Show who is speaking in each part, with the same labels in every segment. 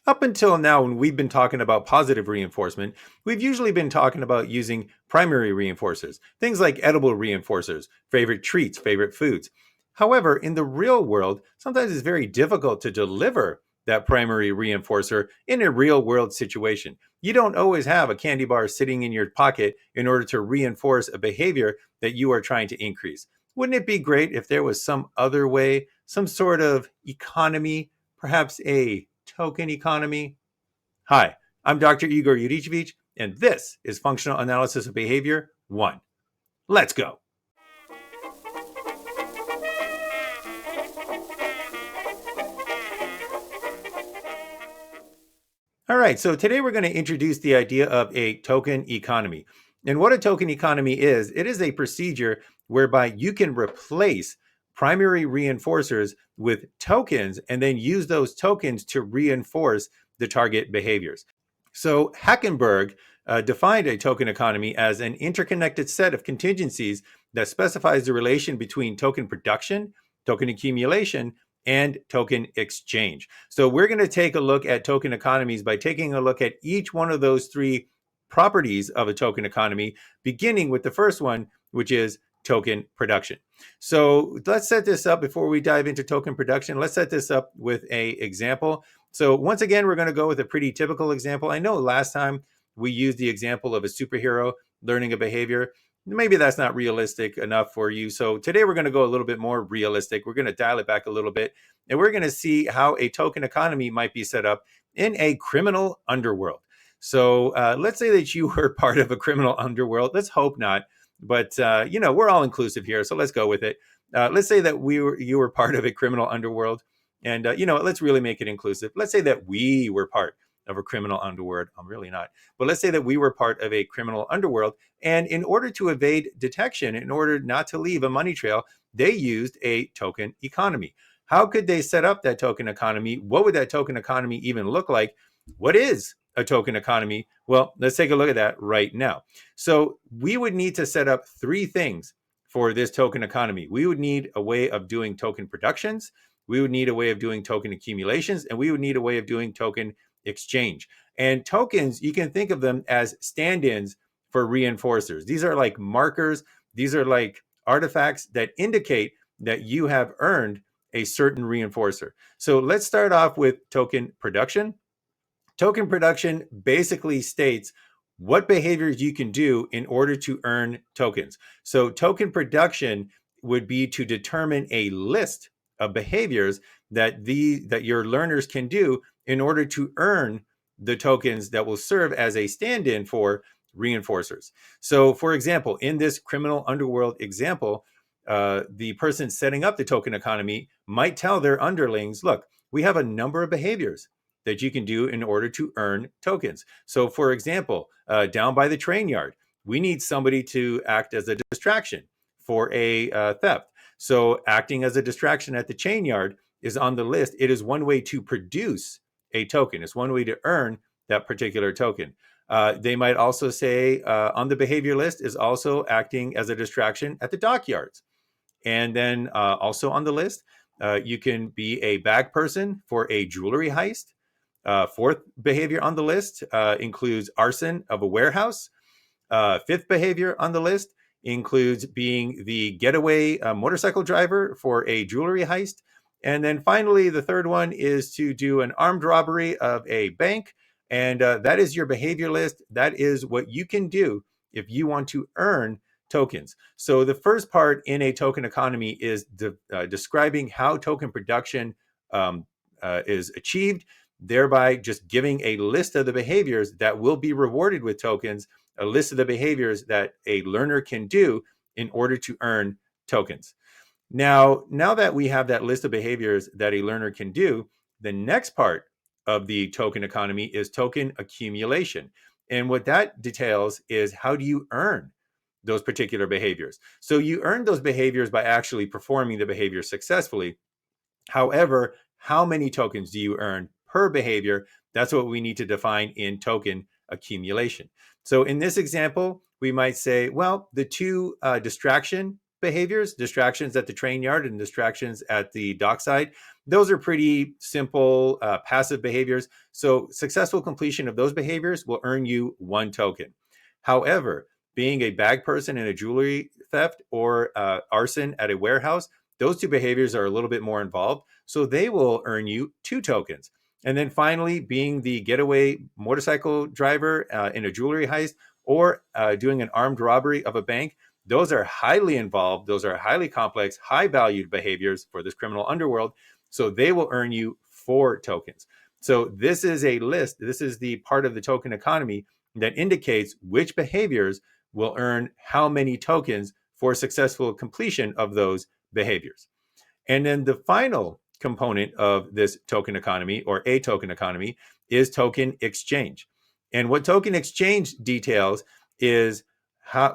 Speaker 1: Up until now, when we've been talking about positive reinforcement, we've usually been talking about using primary reinforcers, things like edible reinforcers, favorite treats, favorite foods. However, in the real world, sometimes it's very difficult to deliver that primary reinforcer in a real world situation. You don't always have a candy bar sitting in your pocket in order to reinforce a behavior that you are trying to increase. Wouldn't it be great if there was some other way, some sort of economy, perhaps a token economy? Hi, I'm Dr. Igor Yurichevich, and this is Functional Analysis of Behavior 1. Let's go. All right, so today we're going to introduce the idea of a token economy. And what a token economy is, it is a procedure whereby you can replace primary reinforcers with tokens and then use those tokens to reinforce the target behaviors. So Hackenberg defined a token economy as an interconnected set of contingencies that specifies the relation between token production, token accumulation, and token exchange. So we're going to take a look at token economies by taking a look at each one of those three properties of a token economy, beginning with the first one, which is token production. So let's set this up before we dive into token production. Let's set this up with an example. So once again, we're going to go with a pretty typical example. I know last time we used the example of a superhero learning a behavior. Maybe that's not realistic enough for you. So today we're going to go a little bit more realistic. We're going to dial it back a little bit, and we're going to see how a token economy might be set up in a criminal underworld. So let's say that you were part of a criminal underworld. Let's hope not, but we're all inclusive here, so let's go with it. Let's say that you were part of a criminal underworld, and let's really make it inclusive. Let's say that we were part of a criminal underworld. I'm really not, but let's say that we were part of a criminal underworld, and in order to evade detection, in order not to leave a money trail, they used a token economy. How could they set up that token economy? What would that token economy even look like? What is a token economy? Well, let's take a look at that right now. So we would need to set up three things for this token economy. We would need a way of doing token productions, we would need a way of doing token accumulations, and we would need a way of doing token exchange. And tokens, you can think of them as stand-ins for reinforcers. These are like markers, these are like artifacts that indicate that you have earned a certain reinforcer. So let's start off with token production. Token production basically states what behaviors you can do in order to earn tokens. So token production would be to determine a list of behaviors that your learners can do in order to earn the tokens that will serve as a stand-in for reinforcers. So for example, in this criminal underworld example, the person setting up the token economy might tell their underlings, look, we have a number of behaviors that you can do in order to earn tokens. So for example, down by the train yard, we need somebody to act as a distraction for a theft. So acting as a distraction at the chain yard is on the list. It is one way to produce a token. It's one way to earn that particular token. They might also say on the behavior list is also acting as a distraction at the dockyards. And then also on the list, you can be a bag person for a jewelry heist. Fourth behavior on the list includes arson of a warehouse. Fifth behavior on the list includes being the getaway motorcycle driver for a jewelry heist. And then finally, the third one is to do an armed robbery of a bank. And that is your behavior list. That is what you can do if you want to earn tokens. So the first part in a token economy is describing how token production is achieved, thereby just giving a list of the behaviors that will be rewarded with tokens, a list of the behaviors that a learner can do in order to earn tokens. Now that we have that list of behaviors that a learner can do, the next part of the token economy is token accumulation. And what that details is how do you earn those particular behaviors? So you earn those behaviors by actually performing the behavior successfully. However, how many tokens do you earn per behavior? That's what we need to define in token accumulation. So in this example, we might say, well, the two distraction behaviors, distractions at the train yard and distractions at the dockside, those are pretty simple passive behaviors. So successful completion of those behaviors will earn you 1 token. However, being a bag person in a jewelry theft or arson at a warehouse, those 2 behaviors are a little bit more involved. So they will earn you 2 tokens. And then finally, being the getaway motorcycle driver in a jewelry heist or doing an armed robbery of a bank, those are highly involved. Those are highly complex, high valued behaviors for this criminal underworld. So they will earn you 4 tokens. So this is a list. This is the part of the token economy that indicates which behaviors will earn how many tokens for successful completion of those behaviors. And then the final component of this token economy, or a token economy, is token exchange. And what token exchange details is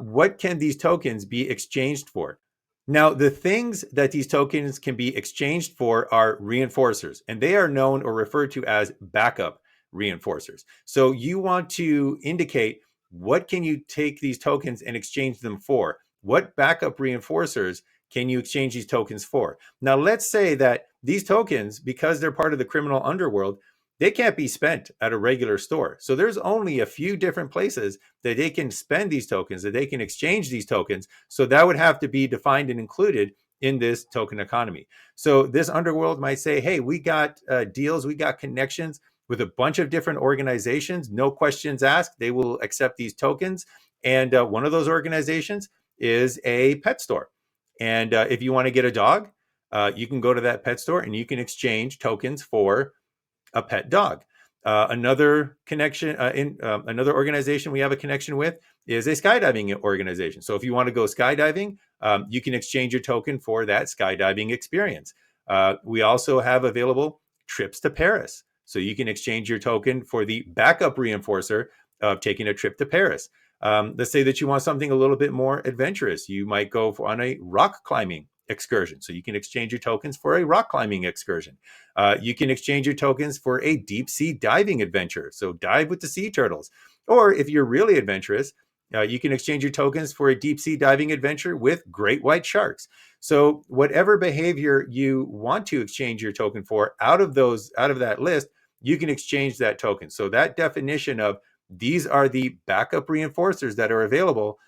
Speaker 1: what can these tokens be exchanged for? Now, the things that these tokens can be exchanged for are reinforcers, and they are known or referred to as backup reinforcers. So you want to indicate what can you take these tokens and exchange them for? What backup reinforcers can you exchange these tokens for? Now, let's say that these tokens, because they're part of the criminal underworld, they can't be spent at a regular store. So there's only a few different places that they can spend these tokens, that they can exchange these tokens. So that would have to be defined and included in this token economy. So this underworld might say, hey, we got deals, we got connections with a bunch of different organizations, no questions asked. They will accept these tokens. And one of those organizations is a pet store. And if you want to get a dog, you can go to that pet store and you can exchange tokens for a pet dog. Another connection another organization we have a connection with is a skydiving organization. So if you want to go skydiving, you can exchange your token for that skydiving experience. We also have available trips to Paris. So you can exchange your token for the backup reinforcer of taking a trip to Paris. Let's say that you want something a little bit more adventurous. You might go on a rock climbing excursion. So you can exchange your tokens for a rock climbing excursion. You can exchange your tokens for a deep sea diving adventure. So dive with the sea turtles. Or if you're really adventurous, you can exchange your tokens for a deep sea diving adventure with great white sharks. So whatever behavior you want to exchange your token for out of that list, you can exchange that token. So that definition of these are the backup reinforcers that are available,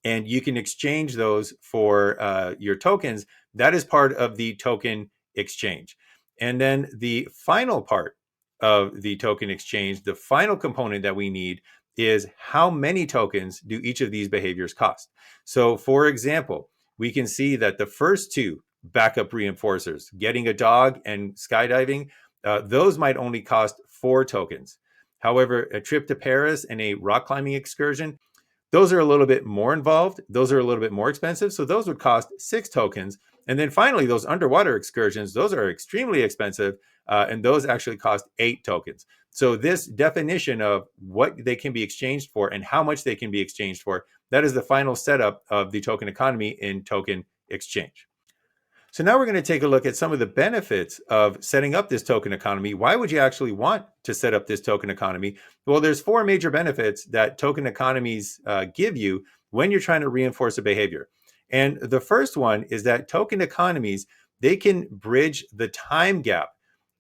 Speaker 1: and you can exchange those for your tokens. That is part of the token exchange. And then the final part of the token exchange, the final component that we need is how many tokens do each of these behaviors cost? So for example, we can see that the first 2 backup reinforcers, getting a dog and skydiving, those might only cost 4 tokens. However, a trip to Paris and a rock climbing excursion, those are a little bit more involved. Those are a little bit more expensive. So those would cost 6 tokens. And then finally, those underwater excursions, those are extremely expensive. And those actually cost 8 tokens. So this definition of what they can be exchanged for and how much they can be exchanged for, that is the final setup of the token economy in token exchange. So now we're going to take a look at some of the benefits of setting up this token economy. Why would you actually want to set up this token economy? Well, there's 4 major benefits that token economies give you when you're trying to reinforce a behavior. And the first one is that token economies, they can bridge the time gap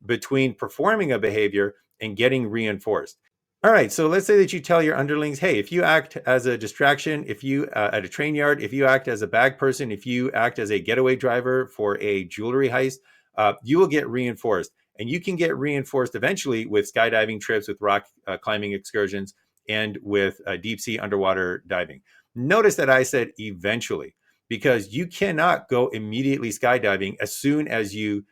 Speaker 1: between performing a behavior and getting reinforced. All right, so let's say that you tell your underlings, hey, if you act as a distraction, if you at a train yard, if you act as a bag person, if you act as a getaway driver for a jewelry heist, you will get reinforced. And you can get reinforced eventually with skydiving trips, with rock climbing excursions, and with deep sea underwater diving. Notice that I said eventually, because you cannot go immediately skydiving as soon as you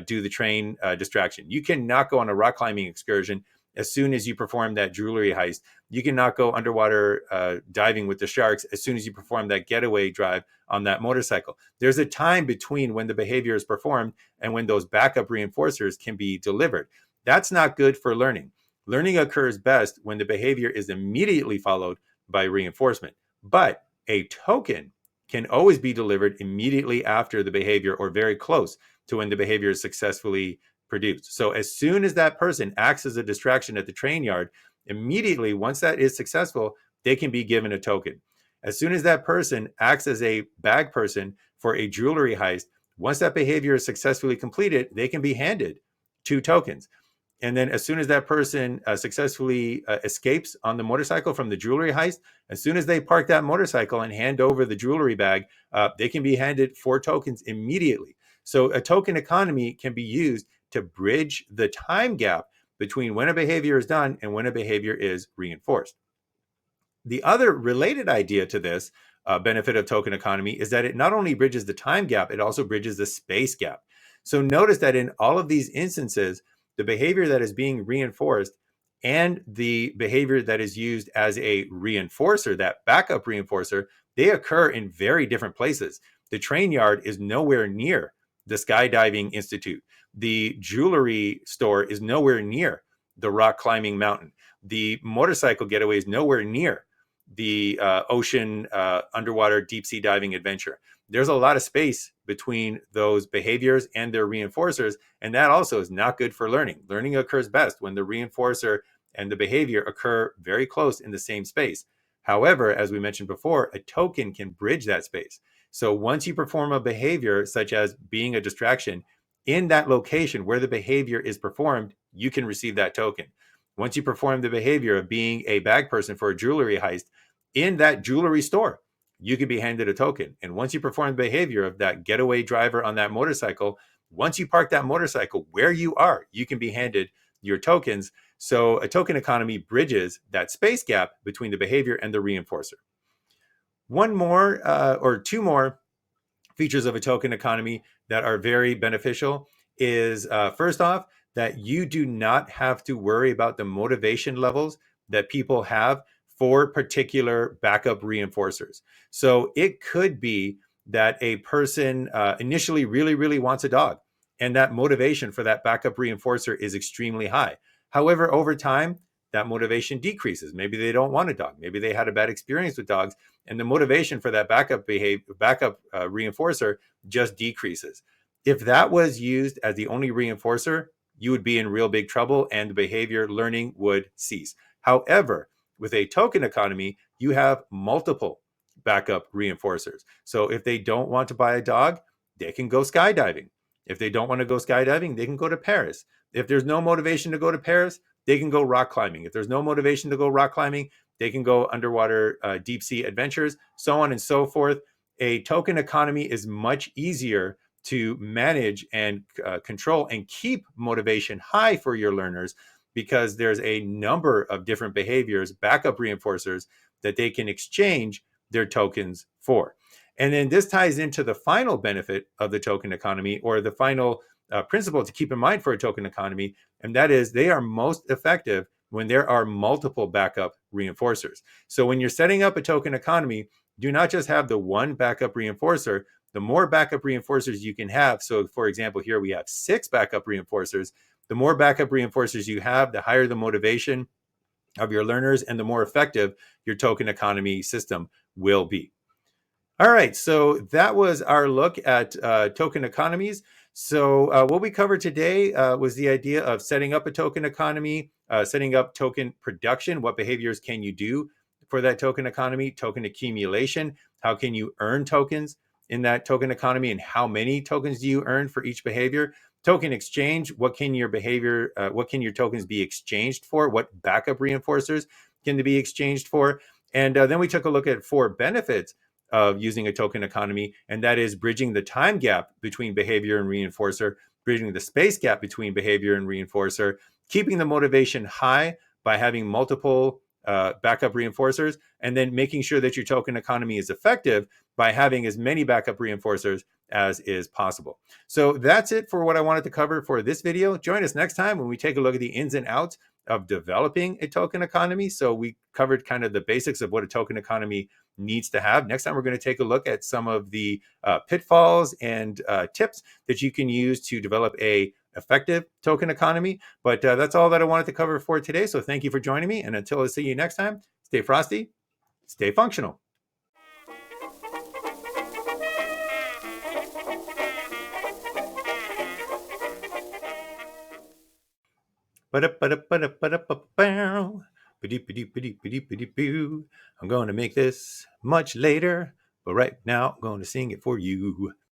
Speaker 1: do the train distraction. You cannot go on a rock climbing excursion as soon as you perform that jewelry heist. You cannot go underwater diving with the sharks as soon as you perform that getaway drive on that motorcycle. There's a time between when the behavior is performed and when those backup reinforcers can be delivered. That's not good for learning. Learning occurs best when the behavior is immediately followed by reinforcement. But a token can always be delivered immediately after the behavior or very close to when the behavior is successfully produced. So as soon as that person acts as a distraction at the train yard, immediately once that is successful, they can be given a token. As soon as that person acts as a bag person for a jewelry heist, once that behavior is successfully completed, they can be handed 2 tokens. And then as soon as that person successfully escapes on the motorcycle from the jewelry heist, as soon as they park that motorcycle and hand over the jewelry bag, they can be handed 4 tokens immediately. So a token economy can be used to bridge the time gap between when a behavior is done and when a behavior is reinforced. The other related idea to this benefit of token economy is that it not only bridges the time gap, it also bridges the space gap. So notice that in all of these instances, the behavior that is being reinforced and the behavior that is used as a reinforcer, that backup reinforcer, they occur in very different places. The train yard is nowhere near the skydiving institute. The jewelry store is nowhere near the rock climbing mountain. The motorcycle getaway is nowhere near the ocean underwater deep sea diving adventure. There's a lot of space between those behaviors and their reinforcers, and that also is not good for learning. Learning occurs best when the reinforcer and the behavior occur very close in the same space. However, as we mentioned before, a token can bridge that space. So once you perform a behavior such as being a distraction in that location where the behavior is performed, you can receive that token. Once you perform the behavior of being a bag person for a jewelry heist in that jewelry store, you could be handed a token. And once you perform the behavior of that getaway driver on that motorcycle, once you park that motorcycle where you are, you can be handed your tokens. So a token economy bridges that space gap between the behavior and the reinforcer. One more or 2 more features of a token economy that are very beneficial is first off, that you do not have to worry about the motivation levels that people have for particular backup reinforcers. So it could be that a person initially really, really wants a dog, and that motivation for that backup reinforcer is extremely high. However, over time, that motivation decreases. Maybe they don't want a dog. Maybe they had a bad experience with dogs, and the motivation for that backup reinforcer just decreases. If that was used as the only reinforcer, you would be in real big trouble and the behavior learning would cease. However, with a token economy, you have multiple backup reinforcers. So if they don't want to buy a dog, they can go skydiving. If they don't want to go skydiving, they can go to Paris. If there's no motivation to go to Paris, they can go rock climbing. If there's no motivation to go rock climbing, they can go underwater deep sea adventures, so on and so forth. A token economy is much easier to manage and control and keep motivation high for your learners because there's a number of different behaviors, backup reinforcers that they can exchange their tokens for. And then this ties into the final benefit of the token economy, or the final principle to keep in mind for a token economy, and that is they are most effective when there are multiple backup reinforcers. So when you're setting up a token economy, do not just have the one backup reinforcer. The more backup reinforcers you can have, so for example, here we have 6 backup reinforcers. The more backup reinforcers you have, the higher the motivation of your learners and the more effective your token economy system will be. All right, so that was our look at token economies. So what we covered today was the idea of setting up a token economy, setting up token production. What behaviors can you do for that token economy? Token accumulation. How can you earn tokens in that token economy, and how many tokens do you earn for each behavior? Token exchange. What can your behavior? What can your tokens be exchanged for? What backup reinforcers can they be exchanged for? And then we took a look at 4 benefits of using a token economy, and that is bridging the time gap between behavior and reinforcer, bridging the space gap between behavior and reinforcer, keeping the motivation high by having multiple backup reinforcers, and then making sure that your token economy is effective by having as many backup reinforcers as is possible. So that's it for what I wanted to cover for this video. Join us next time when we take a look at the ins and outs of developing a token economy. So we covered kind of the basics of what a token economy needs to have. Next time, we're going to take a look at some of the pitfalls and tips that you can use to develop a effective token economy. But that's all that I wanted to cover for today. So thank you for joining me. And until I see you next time, stay frosty, stay functional. Ba-da-ba-da-ba-da-ba-da-ba-bow. I'm going to make this much later, but right now I'm going to sing it for you.